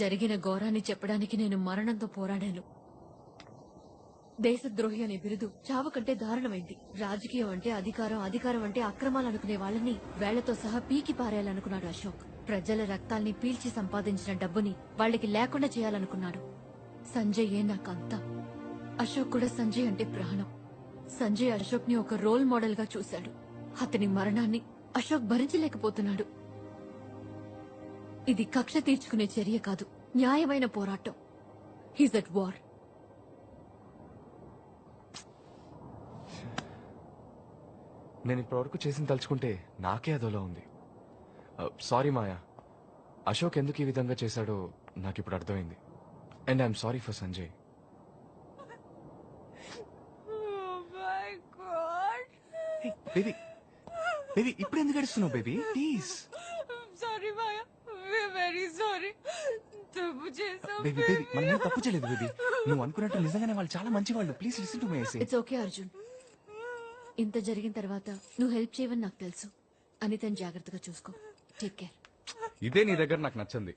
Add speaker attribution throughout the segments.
Speaker 1: జరిగిన ఘోరాన్ని చెప్పడానికి నేను మరణంతో పోరాడాను. దేశద్రోహి అనే బిరుదు చావు కంటే దారుణమైంది. రాజకీయం అంటే అధికారం, అధికారం అంటే అక్రమాలు అనుకునే వాళ్ళని వేళ్లతో సహా పీకి పారేయాలనుకున్నాడు అశోక్. ప్రజల రక్తాల్ని పీల్చి సంపాదించిన డబ్బుని వాళ్ళకి లేకుండా చేయాలనుకున్నాడు. సంజయ్ నాకంతా. అశోక్ కూడా సంజయ్ అంటే ప్రాణం. సంజయ్ అశోక్ ని ఒక రోల్ మోడల్ గా చూశాడు. అతని మరణాన్ని అశోక్ భరించలేకపోతున్నాడు. ఇది కక్ష తీర్చుకునే చర్య కాదు, న్యాయమైన పోరాటం. He's at war.
Speaker 2: నేను ఇప్పటివరకు చేసిన తలుచుకుంటే నాకే అదోలా ఉంది. సారీ మాయా, అశోక్ ఎందుకు ఈ విధంగా చేశాడో నాకు ఇప్పుడు అర్థమైంది. And I'm sorry for Sanjay. Baby baby ఇప్పుడు ఎందుకు గడుస్తున్నావు baby? Please.
Speaker 3: Sorry Maya, very sorry. తప్పు చేసావు
Speaker 2: బేబీ బేబీ మనం తప్పు చేయలేదు బేబీ. నువ్వు అనుకున్నట్టు నిజంగానే వాళ్ళు చాలా మంచి వాళ్ళు. Please listen to me.
Speaker 1: It's okay Arjun. ఇంత జరిగిన తర్వాత నువ్వు హెల్ప్ చేయవని నాకు తెలుసు. అనితని జాగ్రత్తగా చూసుకో. Take care.
Speaker 2: ఇదే నీ దగ్గర నాకు నచ్చింది.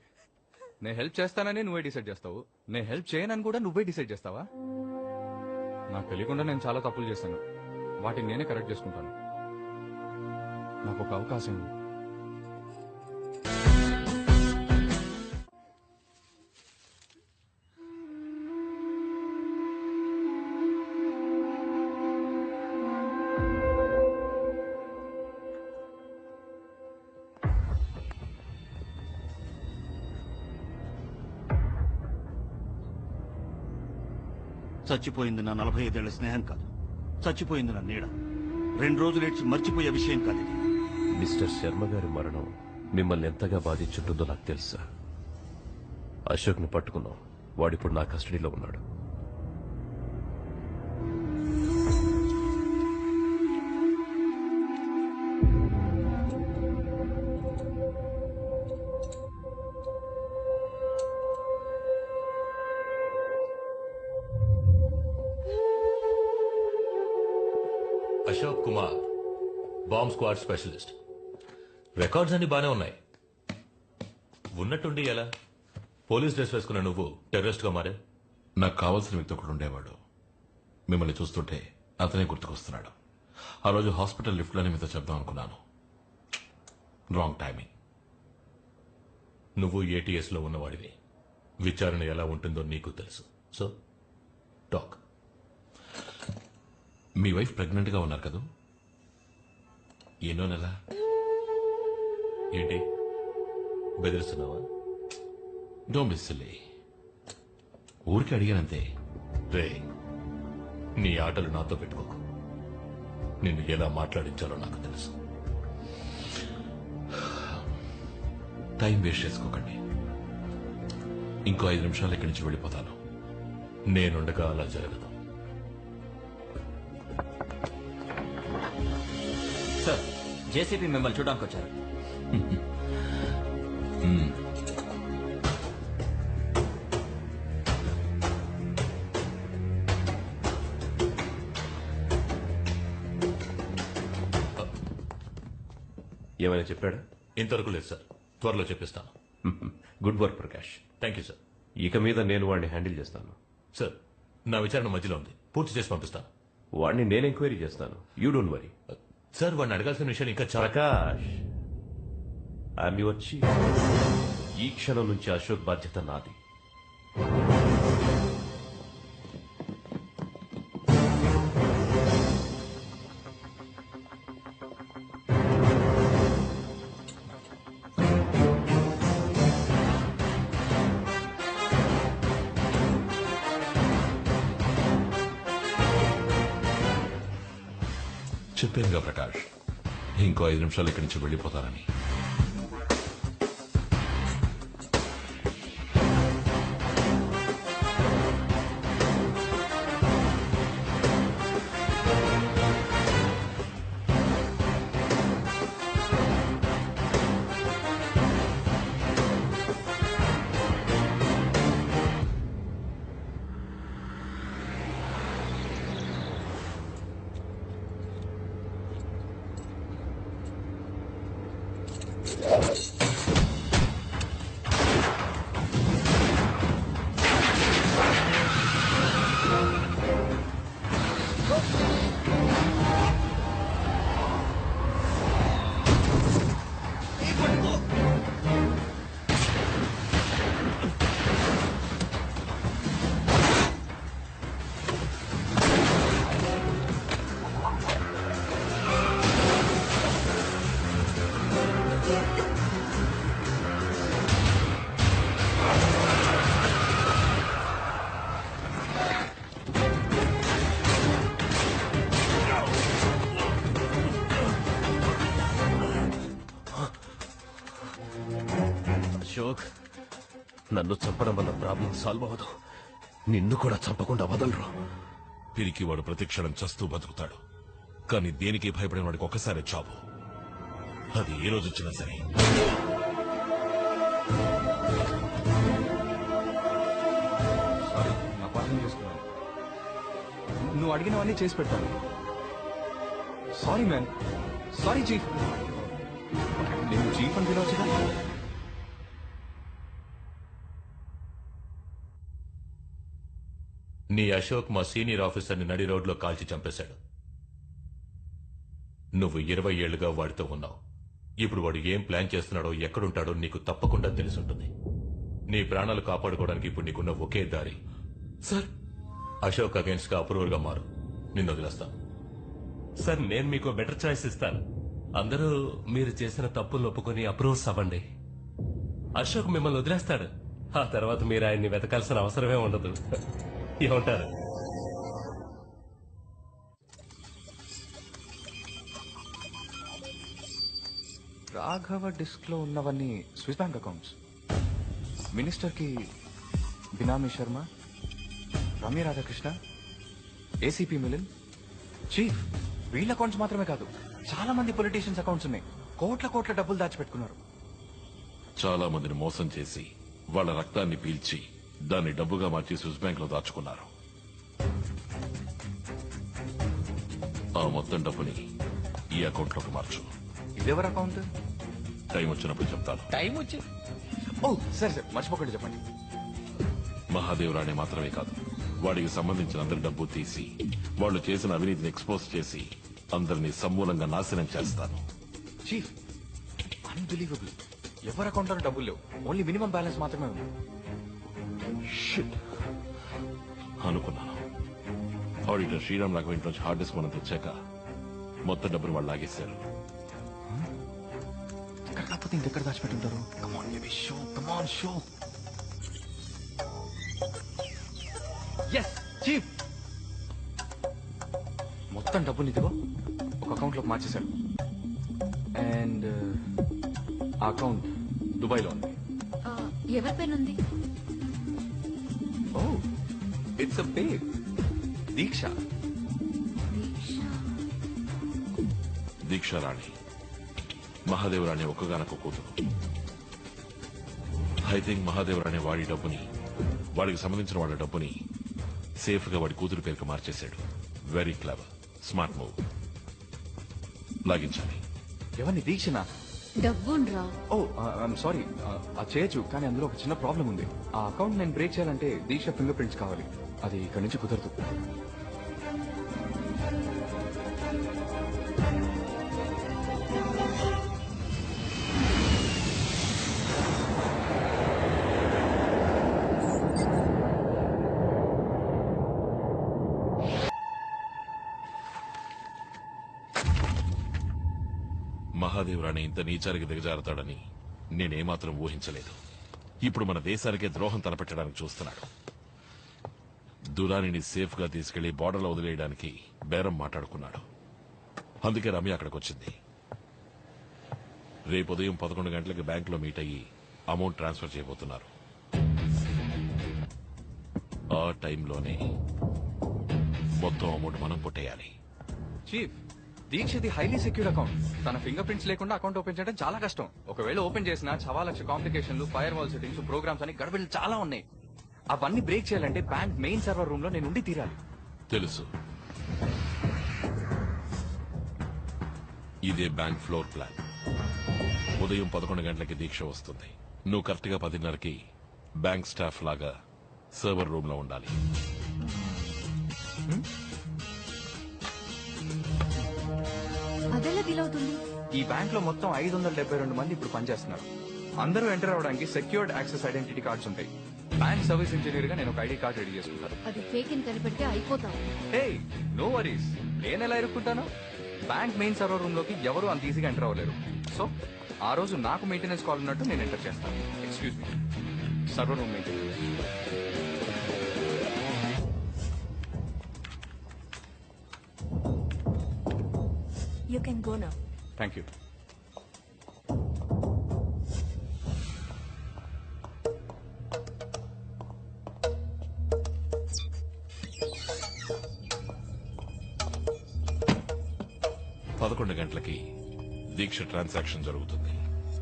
Speaker 2: నేను హెల్ప్ చేస్తానని నువ్వే డిసైడ్ చేస్తావు, నేను హెల్ప్ చేయనని కూడా నువ్వే డిసైడ్ చేస్తావా? నాకు తెలియకుండా నేను చాలా తప్పులు చేశాను, వాటిని నేనే కరెక్ట్ చేసుకుంటాను. నాకు ఒక అవకాశం ఇవ్వు.
Speaker 4: చచ్చిపోయింది నా 45 ఏళ్ల స్నేహం కాదు, చచ్చిపోయింది నా నీడ. 2 రోజులు ఏడ్చి మర్చిపోయే విషయం కాదు ఇది.
Speaker 5: మిస్టర్ శర్మ గారి మరణం మిమ్మల్ని ఎంతగా బాధించుంటుందో నాకు తెలుసా. అశోక్ని పట్టుకున్నాం, వాడిప్పుడు నా కస్టడీలో ఉన్నాడు.
Speaker 6: Ashok Kumar, bomb squad specialist. Records అన్ని బానే ఉన్నాయి. ఉన్నట్టుండి ఎలా పోలీస్ డ్రెస్ వేసుకున్న నువ్వు టెర్రరిస్ట్ గా మారే?
Speaker 7: నాకు కావాల్సిన వ్యక్తి ఒకడు ఉండేవాడు. మిమ్మల్ని చూస్తుంటే అతనే గుర్తుకొస్తున్నాడు. ఆ రోజు హాస్పిటల్ లిఫ్ట్లోనే మీతో చెప్దాం అనుకున్నాను. Wrong timing.
Speaker 6: నువ్వు ఏటీఎస్ లో ఉన్నవాడివి. విచారణ ఎలా ఉంటుందో నీకు తెలుసు. So talk.
Speaker 7: మీ వైఫ్ ప్రెగ్నెంట్ గా ఉన్నారు కదా? ఎన్నో నెల?
Speaker 6: ఏంటి బెదిరిస్తున్నావా?
Speaker 7: Don't be silly. ఊరికి అడిగానంతే.
Speaker 6: రే, నీ ఆటలు నాతో పెట్టుకోకు. నిన్ను ఎలా మాట్లాడించాలో నాకు తెలుసు.
Speaker 7: టైం వేస్ట్ చేసుకోకండి. ఇంకో 5 నిమిషాలు ఇక్కడి నుంచి వెళ్ళిపోతాను.
Speaker 6: నేనుండగా అలా జరగదు.
Speaker 8: సార్, జేసీపీ మిమ్మల్ని చూడడానికి వచ్చారు.
Speaker 5: ఏమైనా చెప్పాడా?
Speaker 6: ఇంతవరకు లేదు సార్, త్వరలో చెప్పిస్తాను.
Speaker 5: Good work Prakash.
Speaker 6: Thank you sir.
Speaker 5: ఇక మీద నేను వాడిని హ్యాండిల్ చేస్తాను.
Speaker 6: సార్, నా విచారణ మధ్యలో ఉంది, పూర్తి చేసి పంపిస్తాను.
Speaker 5: వాడిని నేను ఎంక్వైరీ చేస్తాను. You don't worry.
Speaker 6: సార్, వాడిని అడగాల్సిన విషయాలు ఇంకా చాలా.
Speaker 5: Prakash, I'm your chief. ఈ క్షణం నుంచి అశోక్ బాధ్యత నాది.
Speaker 7: చెప్పానుగా ప్రకాష్, ఇంకో 5 నిమిషాలు ఇక్కడి నుంచి వెళ్ళిపోతానని.
Speaker 5: నన్ను చంపడం వల్ల ప్రాబ్లం సాల్వ్ అవ్వదు. నిన్ను కూడా చంపకుండా వదలరు.
Speaker 7: పిరికి వాడు ప్రతిక్షణం చస్తూ బతుకుతాడు, కానీ దేనికి భయపడిన వాడికి ఒక్కసారి చావు. అది ఏ రోజు వచ్చినా సరే.
Speaker 2: సారీ, నా పాఠం చేసుకున్నాను. నువ్వు అడిగినవన్నీ చేసి పెట్టాను. Sorry man, sorry chief. నేను చీఫ్ అని పిలవచ్చుగా.
Speaker 6: నీ అశోక్ మా సీనియర్ ఆఫీసర్ని నడి రోడ్లో కాల్చి చంపేశాడు. నువ్వు 20 ఏళ్లుగా వాడితో ఉన్నావు. ఇప్పుడు వాడు ఏం ప్లాన్ చేస్తున్నాడో, ఎక్కడుంటాడో నీకు తప్పకుండా తెలుసుంటుంది. నీ ప్రాణాలు కాపాడుకోవడానికి ఇప్పుడు నీకున్న ఒకే దారి,
Speaker 7: సార్,
Speaker 6: అశోక్ అగేన్స్ట్ గా అప్రూవర్ గా మారు. నిన్ను వదిలేస్తాను.
Speaker 5: సార్, నేను మీకు బెటర్ చాయిస్ ఇస్తాను. అందరూ మీరు చేసిన తప్పులు ఒప్పుకొని అప్రూవ్స్ అవ్వండి. అశోక్ మిమ్మల్ని వదిలేస్తాడు. ఆ తర్వాత మీరు ఆయన్ని వెతకాల్సిన అవసరమే ఉండదు. ఏమంటారు?
Speaker 2: రాఘవ డిస్క్ లో ఉన్నవన్నీ స్విస్ బ్యాంక్ అకౌంట్స్. మినిస్టర్ కి బినామీ శర్మ, రమ్య రాధాకృష్ణ, ఏసీపీ మిలిన్, చీఫ్. వీళ్ళ అకౌంట్స్ మాత్రమే కాదు, చాలా మంది పొలిటీషియన్స్ అకౌంట్స్ ఉన్నాయి. కోట్ల కోట్ల డబ్బులు దాచిపెట్టుకున్నారు.
Speaker 7: చాలా మందిని మోసం చేసి వాళ్ళ రక్తాన్ని పీల్చి దాన్ని డబ్బుగా మార్చి స్విస్ బ్యాంక్ లో దాచుకున్నారు. ఆ మొత్తం డబ్బుని ఈ అకౌంట్ లోకి మార్చు.
Speaker 2: ఇదెవరి అకౌంట్?
Speaker 7: టైం వచ్చినప్పుడు చెప్తాను.
Speaker 2: టైం వచ్చి ఓ సరే మర్చిపోకండి, చెప్పండి.
Speaker 7: మహాదేవరాణి మాత్రమే కాదు, వాడికి సంబంధించిన అందరి డబ్బు తీసి వాళ్ళు చేసిన అవినీతిని ఎక్స్పోజ్ చేసి అందరినీ సమూలంగా నాశనం చేస్తాను.
Speaker 2: Chief, unbelievable. ఎవరి అకౌంట్ లో డబ్బులు లేవు, ఓన్లీ మినిమం బ్యాలెన్స్ మాత్రమే ఉంది.
Speaker 7: షిట్ అనుకున్నాను. ఆడిటర్ శ్రీరామ్ రాఘవ ఇంటి నుంచి హార్డ్ డిస్క్ మనం తెచ్చాక మొత్తం డబ్బులు వాళ్ళు లాగేశారు.
Speaker 2: ఇక్కడ కాకపోతే ఇంకెక్కడ దాచిపెట్టుంటారు? Come on, baby, show. Come on, show. Yes, chief. మొత్తం డబ్బులు ఇదిగో ఒక అకౌంట్ లోకి మార్చేశాడు. అండ్ ఆ అకౌంట్ దుబాయ్ లో ఉంది.
Speaker 1: ఎవరి పేరుంది?
Speaker 2: ఓ, ఇట్స్ అ పేర్. దీక్ష.
Speaker 7: దీక్షారాణి మహాదేవరాణి ఒక్కగానొక్క కూతురు. ఐ థింక్ మహాదేవరాణి వాడి డబ్బుని, వాడికి సంబంధించిన వాళ్ళ డబ్బుని సేఫ్ గా వాడి కూతురు పేరుకు మార్చేశాడు. Very clever, smart move. లాగించాలి.
Speaker 2: ఎవరిని? దీక్షనా?
Speaker 1: డబ్బుండ్రా.
Speaker 2: ఓ ఐఎమ్ సారీ, అది చేయొచ్చు, కానీ అందులో ఒక చిన్న ప్రాబ్లం ఉంది. ఆ అకౌంట్ నేను బ్రేక్ చేయాలంటే దీక్ష ఫింగర్ ప్రింట్స్ కావాలి. అది ఇక్కడి నుంచి కుదరదు.
Speaker 7: మహాదేవరాణి ఇంత నీచారికి దిగజారుతాడని నేనేమాత్రం ఊహించలేదు. ఇప్పుడు మన దేశానికే ద్రోహం తలపెట్టడానికి చూస్తున్నాడు. దురానిని సేఫ్ గా తీసుకెళ్లి బార్డర్లో వదిలేయడానికి బేరం మాట్లాడుకున్నాడు. అందుకే రమ్య అక్కడికి వచ్చింది. రేపు ఉదయం 11 గంటలకి బ్యాంకులో మీట్ అయ్యి అమౌంట్ ట్రాన్స్ఫర్ చేయబోతున్నారు. ఆ టైంలోనే మొత్తం అమౌంట్ మనం కొట్టేయాలి.
Speaker 2: చీఫ్, దీక్షది హైలీ సెక్యూర్డ్ అకౌంట్. తన ఫింగర్ ప్రింట్స్ లేకుండా అకౌంట్ ఓపెన్ చేయడం చాలా కష్టం. ఒకవేళ ఓపెన్ చేసినా 1,00,000 కాంప్లికేషన్లు, ఫైర్ వాల్ సెట్టింగ్స్, ప్రోగ్రామ్స్ అని గడబిడలు చాలా ఉన్నాయి. అవన్నీ బ్రేక్ చేయాలంటే బ్యాంక్ మెయిన్ సర్వర్ రూమ్ లో నేను ఉండి తీరాలి.
Speaker 7: తెలుసు. ఇదే బ్యాంక్ ఫ్లోర్ ప్లాన్. ఉదయం 11 గంటలకి దీక్ష వస్తుంది. నువ్వు కరెక్ట్ గా 10:30కి బ్యాంక్ స్టాఫ్ లాగా సర్వర్ రూమ్ లో ఉండాలి.
Speaker 1: అదెలా వీలవుతుంది?
Speaker 2: ఈ బ్యాంక్ లో మొత్తం 572 మంది ఇప్పుడు పనిచేస్తున్నారు. అందరూ ఎంటర్ అవడానికి సెక్యూర్డ్ యాక్సెస్ ఐడెంటిటీ కార్డ్స్ ఉంటాయి. బ్యాంక్ సర్వీస్ ఇంజనీర్ గా నేను ఒక ఐడి కార్డ్ రెడీ చేసుకుంటాను.
Speaker 1: అది ఫేక్ అని కనిపెడితే అయిపోతాం.
Speaker 2: హే, నో వరీస్. నేను ఎలా ఇరుక్కుంటాను? బ్యాంక్ మెయిన్ సర్వర్ రూమ్ లోకి ఎవరు అంత ఈజీగా ఎంటర్ అవ్వలేరు. సో ఆ రోజు నాకు మెయింటెనెన్స్ కాల్ ఉన్నట్టు నేను ఎంటర్ చేస్తాను. Excuse me, server room maintenance.
Speaker 3: You can go now.
Speaker 2: Thank you.
Speaker 7: 11 గంటలకి దీక్ష ట్రాన్సాక్షన్ జరుగుతుంది.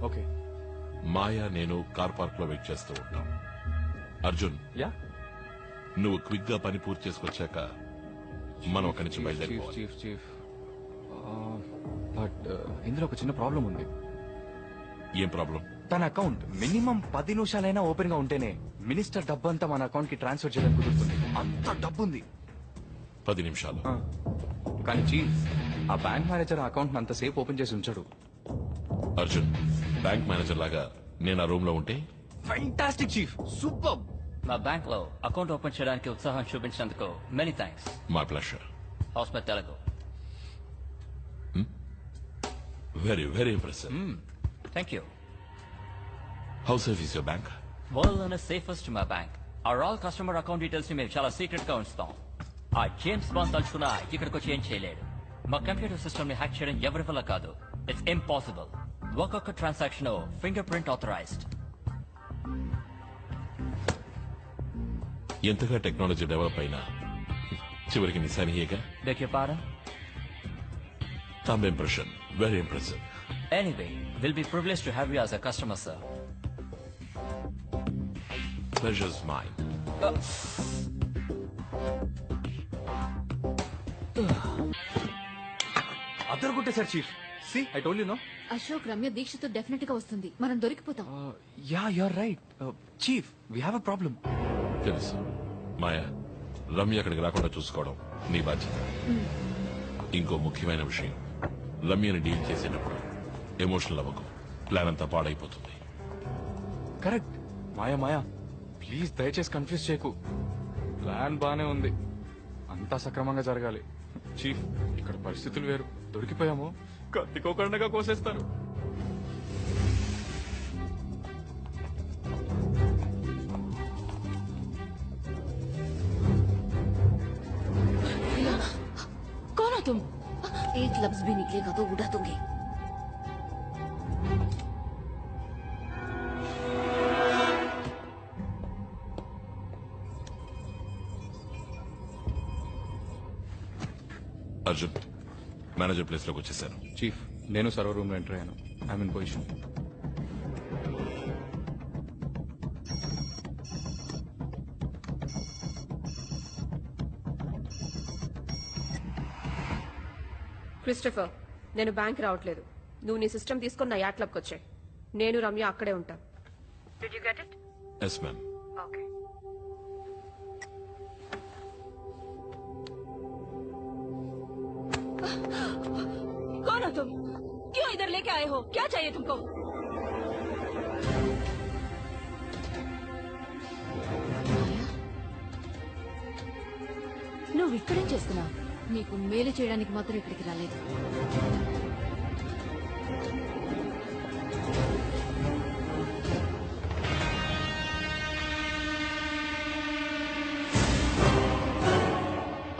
Speaker 2: ఓకే.
Speaker 7: మాయా నేను కార్ పార్క్ లో వెయిట్ చేస్తూ ఉంటాం. అర్జున్,
Speaker 2: యా
Speaker 7: నువ్వు క్విక్ గా పని పూర్తి చేసుకొచ్చాక మనం అక్కడి నుంచి
Speaker 2: చీఫ్
Speaker 7: బయలుదేరిపోవాలి.
Speaker 2: చీఫ్ చీఫ్ బట్ ఇందులో ఒక చిన్న ప్రాబ్లం ఉంది.
Speaker 7: ఏం ప్రాబ్లం?
Speaker 2: తన అకౌంట్ మినిమం 10 నిమిషాలైనా ఓపెన్ గా ఉంటేనే మినిస్టర్ డబ్బు అంతా మన అకౌంట్ కి ట్రాన్స్ఫర్ చేయడం కుదురుతుంది. అంత డబ్బు ఉంది.
Speaker 7: 10 నిమిషాలు.
Speaker 2: కానీ చీఫ్, ఆ బ్యాంక్ మేనేజర్ అకౌంట్ అంతసేపు ఓపెన్ చేసి ఉంచాడు.
Speaker 7: అర్జున్, బ్యాంక్ మేనేజర్ లాగా నేను ఆ రూమ్ లో ఉంటే
Speaker 2: ఫ్యాంటాస్టిక్ చీఫ్, సూపర్.
Speaker 8: మా బ్యాంక్ లో అకౌంట్ ఓపెన్ చేయడానికి ఉత్సాహం చూపించినందుకు మెనీ థ్యాంక్స్.
Speaker 7: మా pleasure.
Speaker 8: Hospital Telugu.
Speaker 7: Very very impressive.
Speaker 8: Thank you.
Speaker 7: How safe is your bank?
Speaker 8: World లోనే సేఫెస్ట్ మా bank. All customer account details ని మేము చాలా సీక్రెట్ గా ఉంచుతాం. ఆ జేమ్స్ బాండ్ తలుచుకున్నా ఇక్కడికి వచ్చి ఏం చేయలేడు. మా కంప్యూటర్ సిస్టమ్ ని హ్యాక్ చేయడం ఎవరి వల్ల కాదు. It's impossible. ఒక్కొక్క ట్రాన్సాక్షన్ ఫింగర్ ప్రింట్ ఆథరైజ్డ్.
Speaker 7: ఎంతగా టెక్నాలజీ డెవలప్ అయినా చివరికి నిశానియేగా.
Speaker 8: Beg your pardon?
Speaker 7: Thumb impression. Very impressive.
Speaker 8: Anyway, we'll be privileged to have you as a customer, sir.
Speaker 7: Pleasure's mine.
Speaker 2: అద్దరు కొట్టేశారు chief. See I told you no.
Speaker 1: Ashok Ramya దీక్షతో definite గా వస్తుంది. మనం దొరికిపోతాం.
Speaker 2: Yeah you are right chief, we have a problem.
Speaker 7: తెలుసు. మాయా, రమ్య అక్కడికి రాకుండా చూసుకోవడం నీ బాధ్యత. ఇంకో ముఖ్యమైన విషయం, రమ్యని డీల్ చేసేటప్పుడు ఎమోషనల్ అవ్వకు. ప్లాన్ అంతా పాడైపోతుంది.
Speaker 2: కరెక్ట్. మాయా మాయా, ప్లీజ్ దయచేసి కన్ఫ్యూజ్ చేయకు. ప్లాన్ బానే ఉంది, అంతా సక్రమంగా జరగాలి. చీఫ్, ఇక్కడ పరిస్థితులు వేరు. దొరికిపోయాము, కత్తికోకుండా కోసేస్తారు.
Speaker 1: कौन हो तुम? एक लफ्ज भी निकलेगा तो उड़ा दूंगी.
Speaker 7: అర్జున్, మేనేజర్ ప్లేస్ లోకి వచ్చేసాను.
Speaker 2: చీఫ్, నేను సర్వర్ రూమ్ లో ఎంటర్ అయ్యాను. I'm in position.
Speaker 9: క్రిస్టఫర్, నేను బ్యాంక్ రావట్లేదు. నువ్వు నీ సిస్టమ్ తీసుకుని నా యాట్ క్లబ్కి వచ్చాయి. నేను రమ్య అక్కడే ఉంటాం. Did you get it?
Speaker 7: Yes ma'am.
Speaker 9: Okay.
Speaker 3: कौन हो तुम? क्यों इधर लेके आए हो? क्या चाहिए तुमको?
Speaker 1: నువ్వు ఇక్కడేం చేస్తున్నావు? నీకు మేలు చేయడానికి మాత్రం ఇక్కడికి రాలేదు.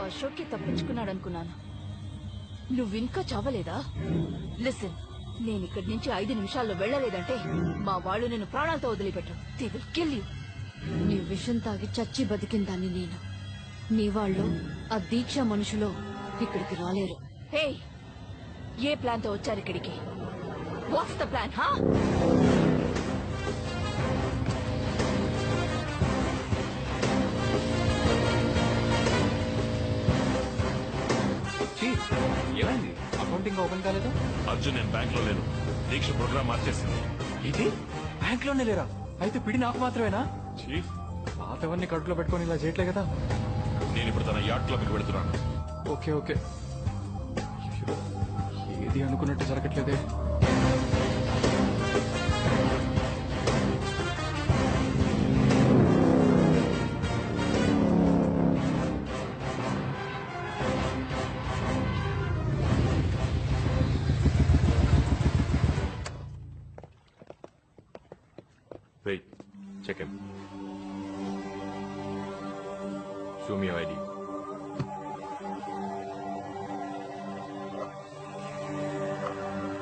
Speaker 3: అశోక్ కి తప్పించుకున్నాడు అనుకున్నాను. నువ్వింకా చావలేదా? లిసన్, నేను ఇక్కడి నుంచి 5 నిమిషాల్లో వెళ్ళలేదంటే మా వాళ్ళు నేను ప్రాణాలతో వదిలిపెట్టు. They will kill you.
Speaker 1: నీ విషం తాగి చచ్చి బతికిందాన్ని నేను. నీ వాళ్ళు ఆ దీక్ష మనుషులో ఇక్కడికి రాలేరు.
Speaker 3: హే, ఏ ప్లాన్ తో వచ్చారు ఇక్కడికి? What's the plan? హా?
Speaker 2: చీఫ్, ఏమైంది? అకౌంటింగ్ ఓపెన్ కాలేదు.
Speaker 7: అర్జున్, నేను బ్యాంక్ లో లేను. దీక్ష ప్రోగ్రామ్ మార్చేసింది.
Speaker 2: ఇది బ్యాంక్ లోనే లేరా? అయితే పిడి నాకు మాత్రమేనా? చీఫ్, పాతవన్నీ కడుపులో పెట్టుకొని ఇలా చేయట్లే కదా.
Speaker 7: నేను ఇప్పుడు తన యాట్ క్లబ్ కి వెళుతున్నాను.
Speaker 2: Okay okay. ఏది అనుకున్నట్టు జరగట్లేదే.
Speaker 10: Wait, check him. Show me your ID.